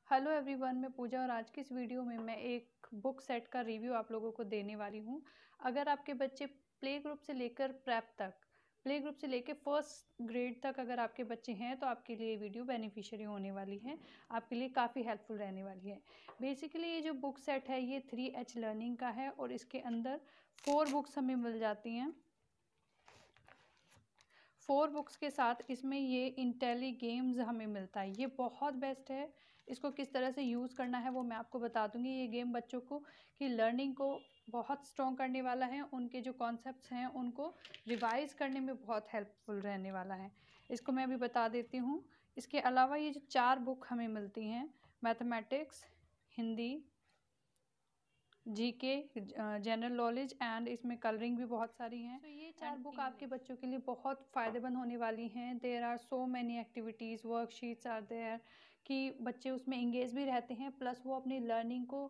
Hello everyone, मैं पूजा और आज की इस वीडियो में मैं एक बुक सेट का रिव्यू आप लोगों को देने वाली हूँ। अगर आपके बच्चे प्ले ग्रुप से लेकर प्ले ग्रुप से लेकर फर्स्ट ग्रेड तक अगर आपके बच्चे हैं तो आपके लिए वीडियो बेनिफिशियरी होने वाली है, आपके लिए काफ़ी हेल्पफुल रहने वाली है। बेसिकली ये जो बुक सेट है ये 3H लर्निंग का है और इसके अंदर 4 बुक्स हमें मिल जाती हैं। 4 बुक्स के साथ इसमें ये इंटेली गेम्स हमें मिलता है। ये बहुत बेस्ट है। इसको किस तरह से यूज़ करना है वो मैं आपको बता दूंगी। ये गेम बच्चों को की लर्निंग को बहुत स्ट्रॉन्ग करने वाला है, उनके जो कॉन्सेप्ट्स हैं उनको रिवाइज करने में बहुत हेल्पफुल रहने वाला है। इसको मैं अभी बता देती हूँ। इसके अलावा ये जो 4 बुक हमें मिलती हैं, mathematics, Hindi, GK, general knowledge and इसमें कलरिंग भी बहुत सारी हैं। तो ये 4 बुक आपके बच्चों के लिए बहुत फ़ायदेमंद होने वाली हैं। There are so many activities, worksheets are there कि बच्चे उसमें इंगेज भी रहते हैं, प्लस वो अपनी लर्निंग को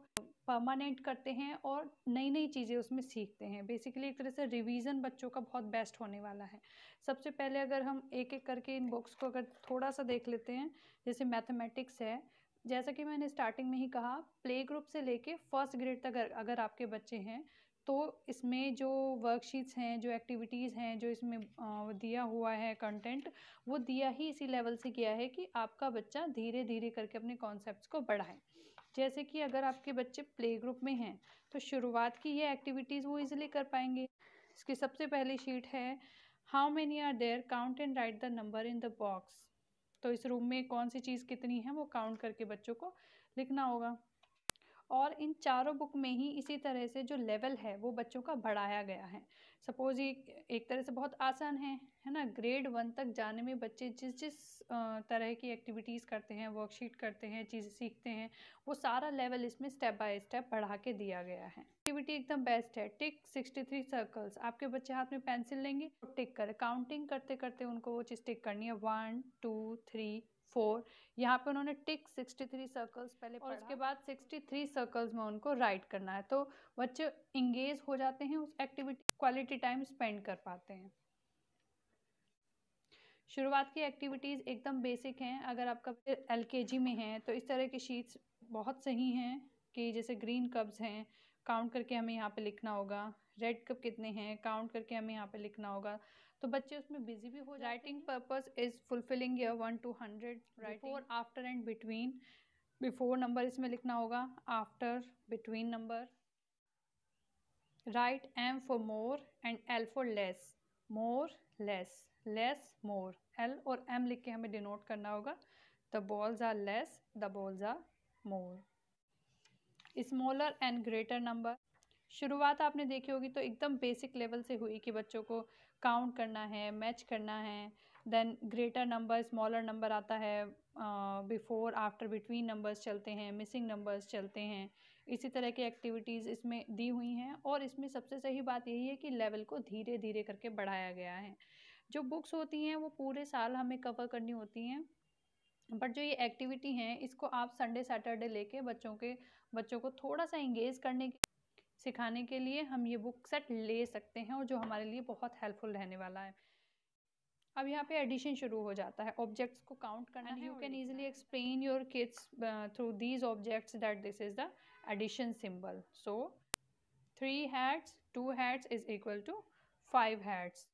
परमानेंट करते हैं और नई नई चीज़ें उसमें सीखते हैं। बेसिकली एक तरह से रिवीजन बच्चों का बहुत बेस्ट होने वाला है। सबसे पहले अगर हम एक एक करके इन बुक्स को अगर थोड़ा सा देख लेते हैं, जैसे मैथमेटिक्स है, जैसा कि मैंने स्टार्टिंग में ही कहा, प्ले ग्रुप से लेके फर्स्ट ग्रेड तक अगर आपके बच्चे हैं तो इसमें जो वर्कशीट्स हैं, जो एक्टिविटीज़ हैं, जो इसमें दिया हुआ है कंटेंट, वो दिया ही इसी लेवल से किया है कि आपका बच्चा धीरे धीरे करके अपने कॉन्सेप्ट्स को बढ़ाए। जैसे कि अगर आपके बच्चे प्ले ग्रुप में हैं तो शुरुआत की ये एक्टिविटीज़ वो इजीली कर पाएंगे। इसकी सबसे पहली शीट है, how many are there, count and write the number in the box. तो इस रूम में कौन सी चीज़ कितनी है वो काउंट करके बच्चों को लिखना होगा। और इन चारों बुक में ही इसी तरह से जो लेवल है वो बच्चों का बढ़ाया गया है। सपोज ये एक तरह से बहुत आसान है ना। ग्रेड 1 तक जाने में बच्चे जिस जिस तरह की एक्टिविटीज़ करते हैं, वर्कशीट करते हैं, चीज़ें सीखते हैं, वो सारा लेवल इसमें स्टेप बाय स्टेप बढ़ा के दिया गया है। एक्टिविटी एकदम बेस्ट है। टिक 63 सर्कल्स। आपके बच्चे हाथ में पेंसिल लेंगे और टिक करें, काउंटिंग करते करते उनको वो चीज़ टिक करनी है। 1 2 3 4। यहाँ पे उन्होंने टिक 63 सर्कल्स पहले और उसके बाद 63 सर्कल्स में उनको राइट करना है। तो बच्चे इंगेज हो जाते हैं उस एक्टिविटी, क्वालिटी टाइम स्पेंड कर पाते हैं। शुरुआत की एक्टिविटीज़ एकदम बेसिक हैं। अगर आपका LKG में है तो इस तरह की शीट्स बहुत सही हैं कि जैसे ग्रीन कप्स हैं, काउंट करके हमें यहाँ पे लिखना होगा। रेड कप कितने हैं, काउंट करके हमें यहाँ पे लिखना होगा। तो बच्चे उसमें बिजी भी हो जाते हैं। Writing purpose is fulfilling your 1 to 100 before, after and between. Before number इसमें लिखना होगा, after between number. Write M for more and L for less. More less, less more. L और M लिख के हमें डिनोट करना होगा। The balls are less, the balls are more. Smaller and greater number. शुरुआत आपने देखी होगी तो एकदम बेसिक लेवल से हुई कि बच्चों को काउंट करना है, मैच करना है। Then greater number, smaller number आता है, बिफोर, आफ्टर, बिटवीन नंबर्स चलते हैं, मिसिंग नंबर्स चलते हैं। इसी तरह की एक्टिविटीज़ इसमें दी हुई हैं और इसमें सबसे सही बात यही है कि लेवल को धीरे धीरे करके बढ़ाया गया है। जो बुक्स होती हैं वो पूरे साल हमें कवर करनी होती हैं, बट जो ये एक्टिविटी हैं इसको आप संडे सैटरडे लेके बच्चों को थोड़ा सा इंगेज करने सिखाने के लिए हम ये बुक सेट ले सकते हैं और जो हमारे लिए बहुत हेल्पफुल रहने वाला है। अब यहाँ पे एडिशन शुरू हो जाता है। ऑब्जेक्ट्स को काउंट करना है। You can easily explain your kids through these objects that this is the addition symbol. So 3 hats, 2 hats is equal to 5 hats.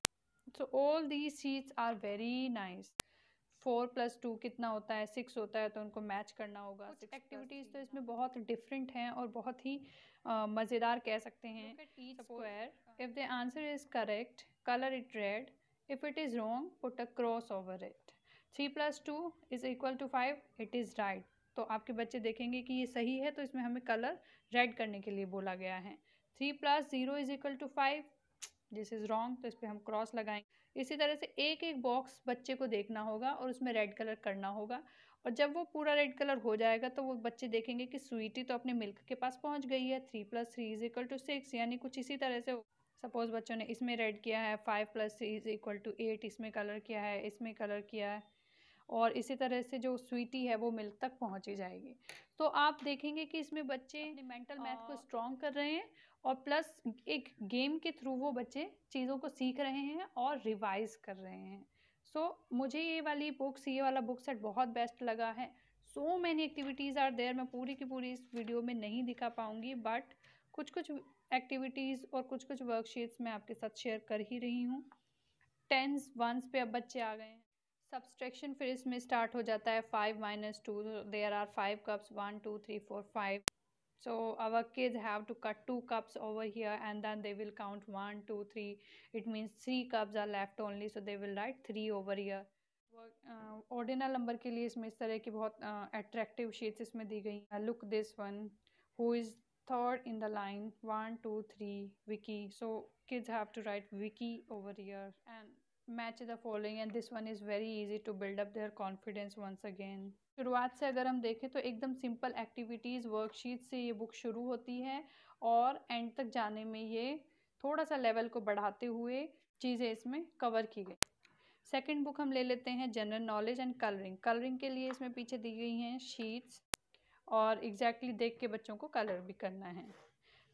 So all these sheets are very nice. 4 + 2 कितना होता है, 6 होता है, तो उनको मैच करना होगा। कुछ एक्टिविटीज़ तो इसमें बहुत डिफरेंट हैं और बहुत ही मज़ेदार कह सकते हैं। Each square, if the answer is correct colour it red, if it is wrong put a cross over it. 3 + 2 is equal to 5, it is right. तो आपके बच्चे देखेंगे कि ये सही है तो इसमें हमें कलर रेड करने के लिए बोला गया है। 3 + 0 is equal to 5, this is wrong, तो इस पर हम क्रॉस लगाएंगे। इसी तरह से एक एक बॉक्स बच्चे को देखना होगा और उसमें रेड कलर करना होगा। और जब वो पूरा रेड कलर हो जाएगा तो वो बच्चे देखेंगे कि स्वीटी तो अपने मिल्क के पास पहुंच गई है। 3 + 3 इज इक्वल टू 6, यानी कुछ इसी तरह से। सपोज बच्चों ने इसमें रेड किया है, 5 + 3 इज इक्वल टू 8, इसमें कलर किया है, इसमें कलर किया है, और इसी तरह से जो स्वीटी है वो मिल्क तक पहुंच ही जाएगी। तो आप देखेंगे कि इसमें बच्चे अपने मेंटल मैथ को स्ट्रॉन्ग कर रहे हैं और प्लस एक गेम के थ्रू वो बच्चे चीज़ों को सीख रहे हैं और रिवाइज कर रहे हैं। सो मुझे ये वाला बुक सेट बहुत बेस्ट लगा है। So many activities are there. मैं पूरी की पूरी इस वीडियो में नहीं दिखा पाऊँगी, बट कुछ कुछ एक्टिविटीज़ और कुछ कुछ वर्कशीट्स मैं आपके साथ शेयर कर ही रही हूँ। टेंस वंस पे अब बच्चे आ गए हैं। सब्सट्रैक्शन फिर इसमें स्टार्ट हो जाता है। 5 - 2, there are 5 cups, 1 2 3 4 5. So our kids have to cut 2 cups over here, and then they will count 1 2 3. It means 3 cups are left only, so they will write 3 over here. Ordinal number के लिए इसमें इस तरह की बहुत attractive sheets इसमें दी गई हैं। Look this one, who is third in the line, 1 2 3 Vicky. So kids have to write Vicky over here and match the following, and this one is very easy to build up their confidence once again. शुरुआत से अगर हम देखें तो एकदम simple activities worksheet से ये book शुरू होती है और एंड तक जाने में ये थोड़ा सा लेवल को बढ़ाते हुए चीज़ें इसमें कवर की गई। सेकंड बुक हम ले लेते हैं general knowledge and colouring. Colouring के लिए इसमें पीछे दी गई हैं शीट्स और एग्जैक्टली देख के बच्चों को कलर भी करना है।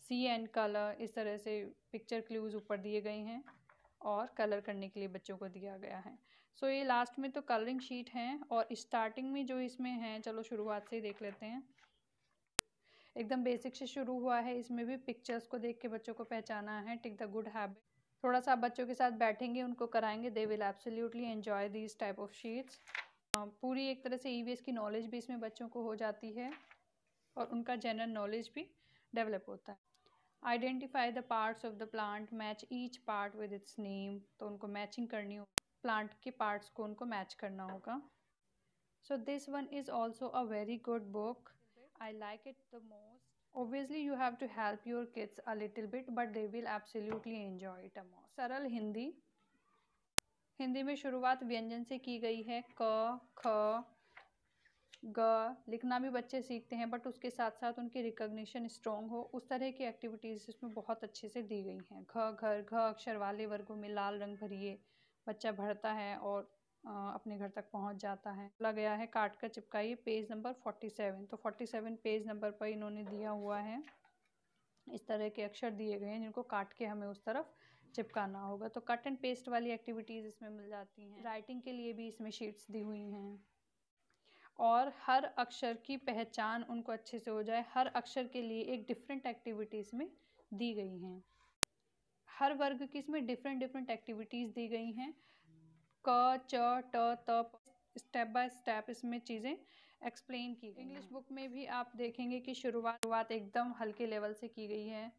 सी एंड कलर, इस तरह से पिक्चर क्लूज ऊपर दिए गए हैं और कलर करने के लिए बच्चों को दिया गया है। सो ये लास्ट में तो कलरिंग शीट है और स्टार्टिंग में जो इसमें है, चलो शुरुआत से ही देख लेते हैं। एकदम बेसिक से शुरू हुआ है। इसमें भी पिक्चर्स को देख के बच्चों को पहचाना है। Tick the good habit. थोड़ा सा आप बच्चों के साथ बैठेंगे, उनको कराएंगे, they will absolutely enjoy these type of sheets. पूरी एक तरह से ईवीएस की नॉलेज भी इसमें बच्चों को हो जाती है और उनका जनरल नॉलेज भी डेवलप होता है। Identify the parts of the plant, match each part with its name. तो उनको मैचिंग करनी हो, प्लांट के पार्ट्स को उनको मैच करना होगा। So this one is also a very good book. I like it the most. Obviously you have to help your kids a little bit, but they will absolutely enjoy it a more. सरल हिंदी। हिंदी में शुरुआत व्यंजन से की गई है। क ख ग। लिखना भी बच्चे सीखते हैं, बट उसके साथ साथ उनकी रिकॉग्निशन स्ट्रॉन्ग हो, उस तरह की एक्टिविटीज़ इसमें बहुत अच्छे से दी गई हैं। घ घर, घ अक्षर वाले वर्गों में लाल रंग भरिए। बच्चा भरता है और अपने घर तक पहुंच जाता है। बोला गया है काट कर चिपकाइए, पेज नंबर 47। तो 47 पेज नंबर पर इन्होंने दिया हुआ है। इस तरह के अक्षर दिए गए हैं जिनको काट के हमें उस तरफ चिपकाना होगा। तो कट एंड पेस्ट वाली एक्टिविटीज़ इसमें मिल जाती हैं। राइटिंग के लिए भी इसमें शीट्स दी हुई हैं और हर अक्षर की पहचान उनको अच्छे से हो जाए, हर अक्षर के लिए एक डिफरेंट एक्टिविटी इसमें दी गई हैं। हर वर्ग की इसमें डिफरेंट एक्टिविटीज़ दी गई हैं। क च ट त, स्टेप बाय स्टेप इसमें चीज़ें एक्सप्लेन की गई। इंग्लिश बुक में भी आप देखेंगे कि शुरुआत एकदम हल्के लेवल से की गई है।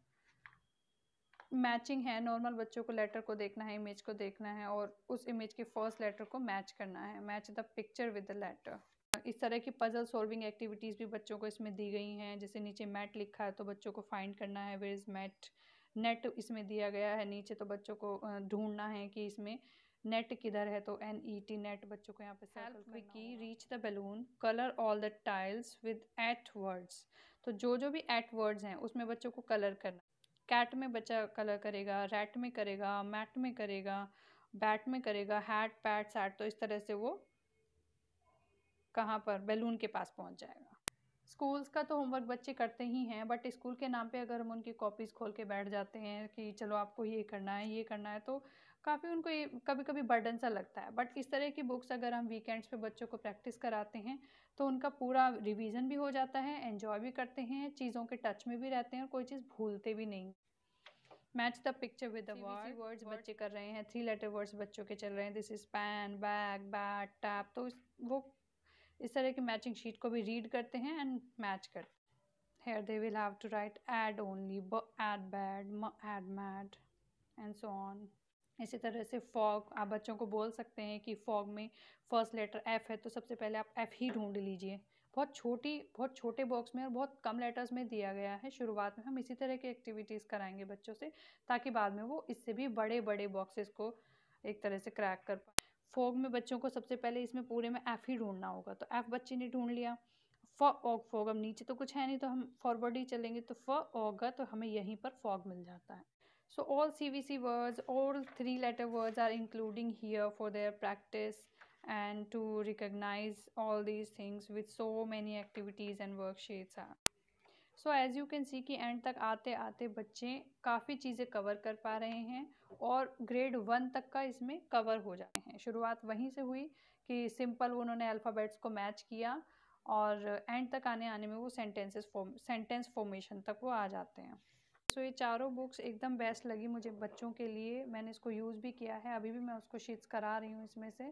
मैचिंग है, नॉर्मल बच्चों को लेटर को देखना है, इमेज को देखना है और उस इमेज के फर्स्ट लेटर को मैच करना है। Match the picture with the letter. इस तरह की पजल सॉल्विंग एक्टिविटीज़ भी बच्चों को इसमें दी गई हैं। जैसे नीचे मैट लिखा है तो बच्चों को फाइंड करना है वेयर इज़ मैट। नेट इसमें दिया गया है नीचे, तो बच्चों को ढूंढना है कि इसमें नेट किधर है, तो NET नेट बच्चों को यहाँ पे सर्कल करना होगा। Reach the balloon, colour all the tiles with at words. तो जो भी एट वर्ड्स हैं उसमें बच्चों को कलर करना। कैट में बच्चा कलर करेगा, रैट में करेगा, मैट में करेगा, बैट में करेगा, हैट पैट सैट। तो इस तरह से वो कहाँ पर बैलून के पास पहुँच जाएगा। स्कूल्स का तो होमवर्क बच्चे करते ही हैं, बट स्कूल के नाम पे अगर हम उनकी कॉपीज़ खोल के बैठ जाते हैं कि चलो आपको ये करना है, तो काफ़ी उनको ये कभी कभी बर्डन सा लगता है। बट इस तरह की बुक्स अगर हम वीकेंड्स पे बच्चों को प्रैक्टिस कराते हैं तो उनका पूरा रिवीजन भी हो जाता है, एंजॉय भी करते हैं, चीज़ों के टच में भी रहते हैं और कोई चीज़ भूलते भी नहीं। Match the picture with the words बच्चे कर रहे हैं। 3 लेटर वर्ड्स बच्चों के चल रहे हैं। This is pan, bag, bat, tap. तो वो इस तरह की मैचिंग शीट को भी रीड करते हैं एंड मैच करते हैं। Here they will have to write ad only, ad bad, ad mad and so on. इसी तरह से फॉग, आप बच्चों को बोल सकते हैं कि फॉग में फर्स्ट लेटर F है तो सबसे पहले आप F ही ढूंढ लीजिए। बहुत छोटे बॉक्स में और बहुत कम लेटर्स में दिया गया है। शुरुआत में हम इसी तरह की एक्टिविटीज़ कराएंगे बच्चों से, ताकि बाद में वो इससे भी बड़े बॉक्सेस को एक तरह से क्रैक कर पाए। फॉग में बच्चों को सबसे पहले इसमें पूरे में F ही ढूंढना होगा। तो F बच्चे ने ढूंढ लिया। फॉग, अब नीचे तो कुछ है नहीं तो हम फॉरवर्ड ही चलेंगे, तो होगा तो हमें यहीं पर फॉग मिल जाता है। So all CVC words, all 3 letter words are including here for their practice and to recognize all these things with so many activities and worksheets are. So as you can see कि and तक आते आते बच्चे काफ़ी चीज़ें cover कर पा रहे हैं और ग्रेड 1 तक का इसमें कवर हो जाते हैं। शुरुआत वहीं से हुई कि सिंपल उन्होंने अल्फ़ाबेट्स को मैच किया और एंड तक आने में वो सेंटेंस फॉर्मेशन तक वो आ जाते हैं। तो ये चारों बुक्स एकदम बेस्ट लगी मुझे बच्चों के लिए। मैंने इसको यूज़ भी किया है, अभी भी मैं उसको शीट्स करा रही हूँ इसमें से।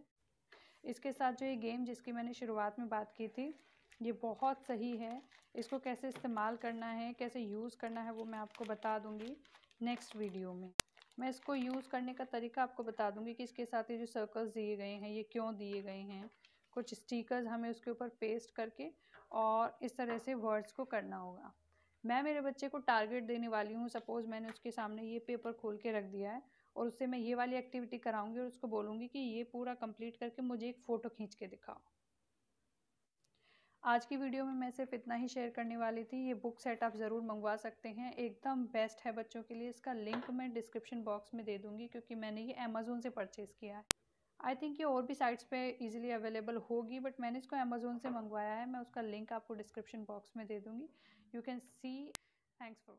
इसके साथ जो ये गेम जिसकी मैंने शुरुआत में बात की थी, ये बहुत सही है। इसको कैसे इस्तेमाल करना है, कैसे यूज़ करना है, वो मैं आपको बता दूँगी नेक्स्ट वीडियो में। मैं इसको यूज़ करने का तरीका आपको बता दूँगी कि इसके साथ ये जो सर्कल्स दिए गए हैं ये क्यों दिए गए हैं। कुछ स्टिकर्स हमें उसके ऊपर पेस्ट करके और इस तरह से वर्ड्स को करना होगा। मैं मेरे बच्चे को टारगेट देने वाली हूँ। सपोज़ मैंने उसके सामने ये पेपर खोल के रख दिया है और उससे मैं ये वाली एक्टिविटी कराऊंगी और उसको बोलूँगी कि ये पूरा कंप्लीट करके मुझे एक फ़ोटो खींच के दिखाओ। आज की वीडियो में मैं सिर्फ इतना ही शेयर करने वाली थी। ये बुक सेट आप ज़रूर मंगवा सकते हैं, एकदम बेस्ट है बच्चों के लिए। इसका लिंक मैं डिस्क्रिप्शन बॉक्स में दे दूँगी क्योंकि मैंने ये अमेज़ोन से परचेज़ किया है। आई थिंक ये और भी साइट्स पे इजीली अवेलेबल होगी, बट मैंने इसको अमेज़ोन से मंगवाया है। मैं उसका लिंक आपको डिस्क्रिप्शन बॉक्स में दे दूँगी, you can see. Thanks for